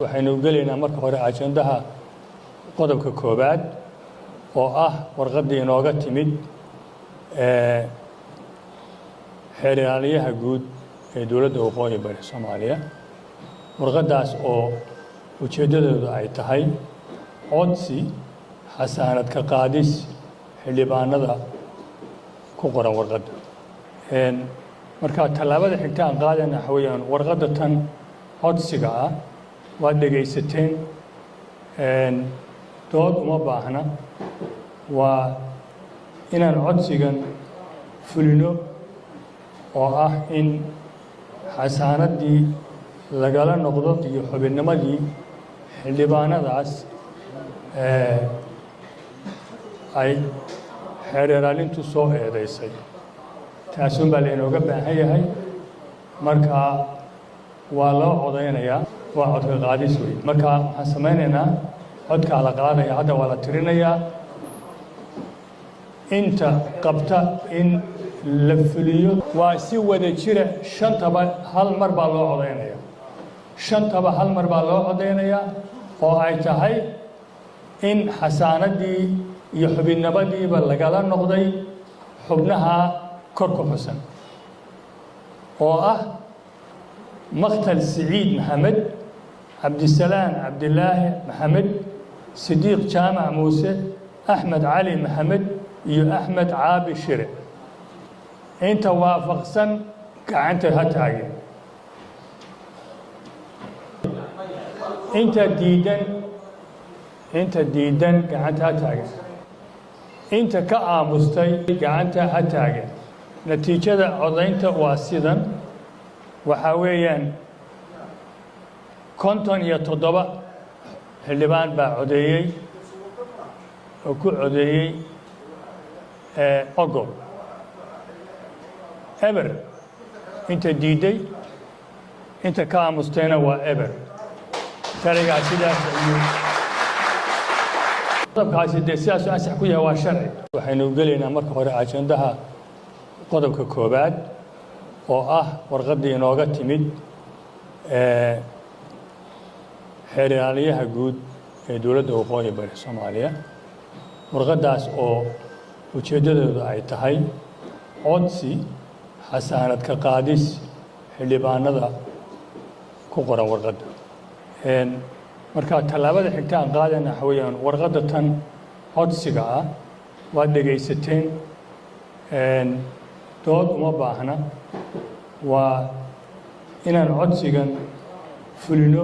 waxaynu gelaynaa marka hore ajandaha qodobka koobaad oo ah warqadii inooga timid xeeryaalaha guud ee dowladda waqooyi bari Soomaaliya warqadaas oo ujeedadeedu ay tahay codsi xasaanad ka qaadis xildhibaanada ku qoran warqada marka talaabada xigta aan qaadana waxa weeyaan warqada tan codsiga ah waad dhegaysateen dood uma baahna waa inaan codsigan fulino oo ah in xasaanadii lagala noqdo iyo xubinnimadii xildhibaanadaas ay xeeraalintu soo eedaysay taasuun baa laynooga baahan yahay marka waa loo codaynayaa waa codka qaadis wey marka waxaan samaynaynaa codkaa la qaadaya hadda waa la tirinayaa inta qabta in la fuliyo waa si wada jira shantaba hal mar baa loo codaynayaa shantaba hal mar baa loo codaynayaa oo ay tahay in xasaanadii iyo xubinnimadiiba lagala noqday xubnaha kor ku xusan oo ah مقتل سعيد محمد عبد السلام عبد الله محمد صديق جامع موسى أحمد علي محمد يو أحمد عابي شرع أنت وافق سن كعنت هتاعي أنت ديدن كعنت هتاعي أنت كأمستي كعنت هتاعي نتيجة عضينت واسدا waxaa weeyaan 57 xildhibaan baa codeeyey oo ku codeeyey ogol eber inta diiday inta ka aamustayna waa eber sharcigaa sidaas ayuu qodobkaasi dee sidaasuu ansax ku yahay waa sharci waxaynu gelaynaa marka hore ajandaha qodobka koobaad oo ah warqadii inooga timid xeeryaalaha guud ee dowladda waqooyi bari Soomaaliya warqadaas oo ujeedadeedu ay tahay codsi xasaanad ka qaadis xildhibaanada ku qoran warqada marka talaabada xigta aan qaadana waxa weeyaan warqada tan codsiga ah waad dhegaysateen dood uma baahna waa inaan codsigan fulino